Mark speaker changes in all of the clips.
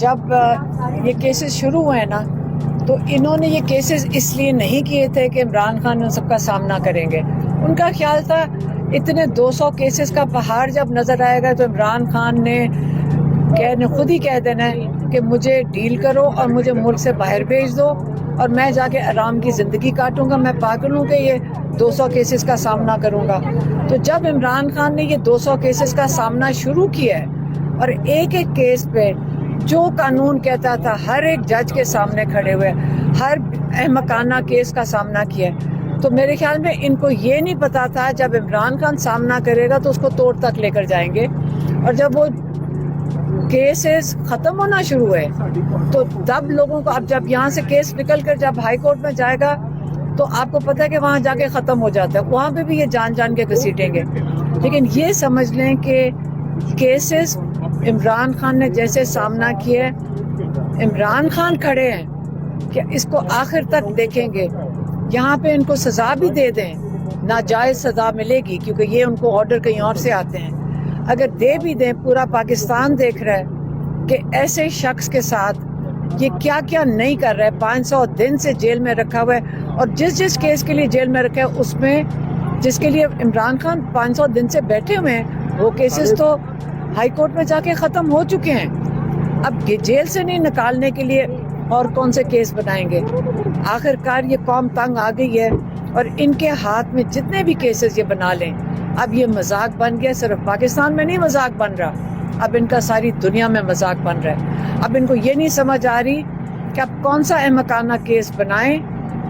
Speaker 1: جب یہ کیسز شروع ہوئے نا تو انہوں نے یہ کیسز اس لیے نہیں کیے تھے کہ عمران خان ان سب کا سامنا کریں گے. ان کا خیال تھا اتنے 200 کیسز کا پہاڑ جب نظر آئے گا تو عمران خان نے خود ہی کہہ دینا ہے کہ مجھے ڈیل کرو اور مجھے ملک سے باہر بھیج دو اور میں جا کے آرام کی زندگی کاٹوں گا. میں پاگل ہوں کہ یہ 200 کیسز کا سامنا کروں گا. تو جب عمران خان نے یہ 200 کیسز کا سامنا شروع کیا ہے اور ایک ایک کیس پہ جو قانون کہتا تھا ہر ایک جج کے سامنے کھڑے ہوئے ہر احمقانہ کیس کا سامنا کیا ہے، تو میرے خیال میں ان کو یہ نہیں پتا تھا جب عمران خان سامنا کرے گا تو اس کو توڑ تک لے کر جائیں گے. اور جب وہ کیسز ختم ہونا شروع ہوئے تو تب لوگوں کو اب جب یہاں سے کیس نکل کر جب ہائی کورٹ میں جائے گا تو آپ کو پتہ ہے کہ وہاں جا کے ختم ہو جاتا ہے، وہاں پہ بھی یہ جان جان کے گھسیٹیں گے. لیکن یہ سمجھ لیں کہ کیسز عمران خان نے جیسے سامنا کیا ہے، عمران خان کھڑے ہیں کہ اس کو آخر تک دیکھیں گے. یہاں پہ ان کو سزا بھی دے دیں، ناجائز سزا ملے گی کیونکہ یہ ان کو آرڈر کہیں اور سے آتے ہیں. اگر دے بھی دیں، پورا پاکستان دیکھ رہا ہے کہ ایسے شخص کے ساتھ یہ کیا کیا نہیں کر رہا ہے. 500 دن سے جیل میں رکھا ہوا ہے اور جس کیس کے لیے جیل میں رکھا ہے اس میں جس کے لیے عمران خان 500 دن سے بیٹھے ہوئے ہیں وہ کیسز تو ہائی کورٹ میں جا کے ختم ہو چکے ہیں. اب یہ جیل سے نہیں نکالنے کے لیے اور کون سے کیس بنائیں گے. آخر کار یہ قوم تنگ آ گئی ہے اور ان کے ہاتھ میں جتنے بھی کیسز یہ بنا لیں اب یہ مذاق بن گیا. صرف پاکستان میں نہیں مذاق بن رہا، اب ان کا ساری دنیا میں مذاق بن رہا ہے. اب ان کو یہ نہیں سمجھ آ رہی کہ اب کون سا احمقانہ کیس بنائیں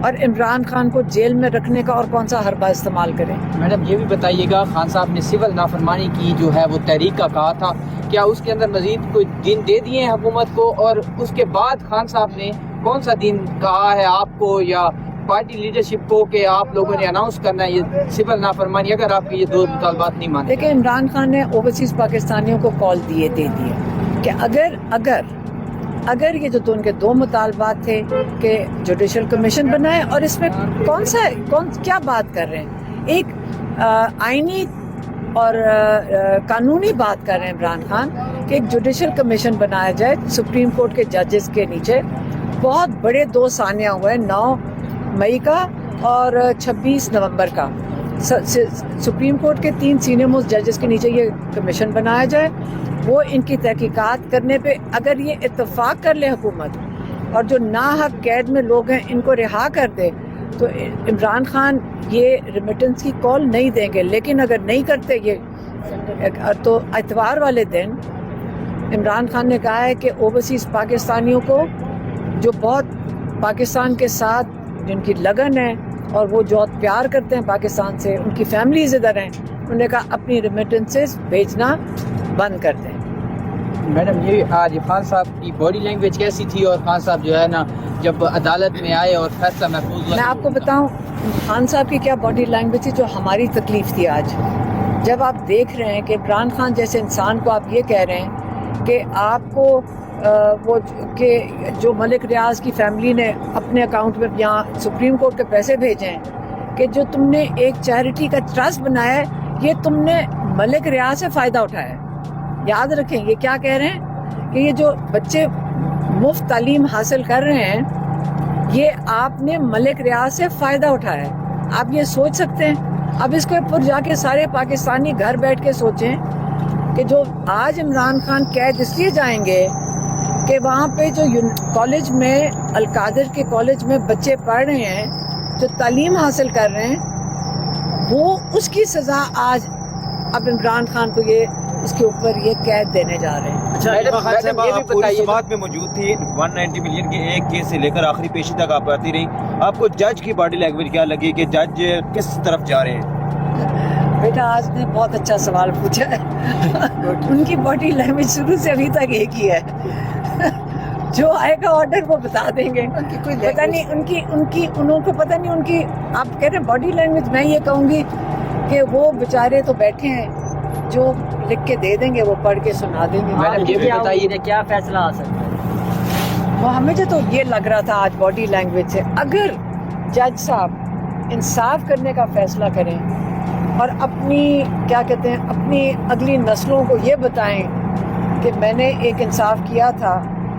Speaker 1: اور عمران خان کو جیل میں رکھنے کا اور کون سا حربہ استعمال کریں.
Speaker 2: میڈم یہ بھی بتائیے گا، خان صاحب نے سول نافرمانی کی جو ہے وہ تحریک کا کہا تھا، کیا اس کے اندر مزید کوئی دن دے دیے ہیں حکومت کو؟ اور اس کے بعد خان صاحب نے کون سا دن کہا ہے آپ کو یا پارٹی لیڈرشپ کو کہ آپ لوگوں نے اناؤنس کرنا ہے یہ سول نافرمانی اگر آپ کے یہ دو مطالبات نہیں مانتے؟
Speaker 1: دیکھیں عمران خان نے اوورسیز پاکستانیوں کو کال دے دیے کہ اگر یہ جو تو ان کے دو مطالبات تھے کہ جوڈیشل کمیشن بنائے اور اس میں کیا بات کر رہے ہیں، ایک آئینی اور قانونی بات کر رہے ہیں عمران خان کہ ایک جوڈیشل کمیشن بنایا جائے سپریم کورٹ کے ججز کے نیچے. بہت بڑے دو ثانیہ ہوئے 9 مئی کا اور 26 نومبر کا. سپریم کورٹ کے 3 سینئر موسٹ ججز کے نیچے یہ کمیشن بنایا جائے. وہ ان کی تحقیقات کرنے پہ اگر یہ اتفاق کر لے حکومت اور جو ناحق قید میں لوگ ہیں ان کو رہا کر دے تو عمران خان یہ ریمیٹنس کی کال نہیں دیں گے. لیکن اگر نہیں کرتے یہ تو اتوار والے دن عمران خان نے کہا ہے کہ اوورسیز پاکستانیوں کو جو بہت پاکستان کے ساتھ جن کی لگن ہے اور وہ جو پیار کرتے ہیں پاکستان سے، ان کی فیملیز ادھر ہیں، انہوں نے کہا اپنی ریمیٹنسز بھیجنا بند کر دیں.
Speaker 2: میڈم یہ آج خان صاحب کی باڈی لینگویج کیسی تھی اور خان صاحب جو ہے نا جب عدالت میں آئے اور فیصلہ محفوظ ہوا؟
Speaker 1: میں آپ کو بتاؤں خان صاحب کی کیا باڈی لینگویج تھی جو ہماری تکلیف تھی. آج جب آپ دیکھ رہے ہیں کہ عمران خان جیسے انسان کو آپ یہ کہہ رہے ہیں کہ آپ کو وہ کہ جو ملک ریاض کی فیملی نے اپنے اکاؤنٹ میں یہاں سپریم کورٹ کے پیسے بھیجے ہیں کہ جو تم نے ایک چیریٹی کا ٹرسٹ بنایا ہے یہ تم نے ملک ریاض سے فائدہ اٹھایا ہے. یاد رکھیں یہ کیا کہہ رہے ہیں کہ یہ جو بچے مفت تعلیم حاصل کر رہے ہیں یہ آپ نے ملک ریاض سے فائدہ اٹھایا ہے. آپ یہ سوچ سکتے ہیں؟ اب اس کے اوپر جا کے سارے پاکستانی گھر بیٹھ کے سوچیں کہ جو آج عمران خان قید اس لیے جائیں گے کہ وہاں پہ جو کالج میں القادر کے کالج میں بچے پڑھ رہے ہیں جو تعلیم حاصل کر رہے ہیں وہ اس کی سزا آج اب عمران خان کو یہ اس کے اوپر یہ قید دینے جا رہے ہیں.
Speaker 3: آپ پوری سماعت میں موجود تھی 190 ملین کے ایک کیس سے لے کر آخری پیشی تک آپ آتی رہی. آپ کو جج کی باڈی لینگویج کیا لگی کہ جج کس طرف جا رہے ہیں؟
Speaker 1: بیٹا آج نے بہت اچھا سوال پوچھا ہے. ان کی باڈی لینگویج شروع سے ابھی تک ایک ہی ہے. جو آئے گا آرڈر وہ بتا دیں گے. پتہ نہیں انہوں کو پتہ نہیں ان کی آپ کہہ رہے ہیں باڈی لینگویج. میں یہ کہوں گی کہ وہ بیچارے تو بیٹھے ہیں جو لکھ کے دے دیں گے وہ پڑھ کے سنا دیں گے.
Speaker 2: میڈم یہ بھی بتائیے کیا فیصلہ آ سکتا ہے؟
Speaker 1: وہ ہمیں جو تو یہ لگ رہا تھا آج باڈی لینگویج سے اگر جج صاحب انصاف کرنے کا فیصلہ کریں اور اپنی کیا کہتے ہیں اپنی اگلی نسلوں کو یہ بتائیں کہ میں نے ایک انصاف کیا تھا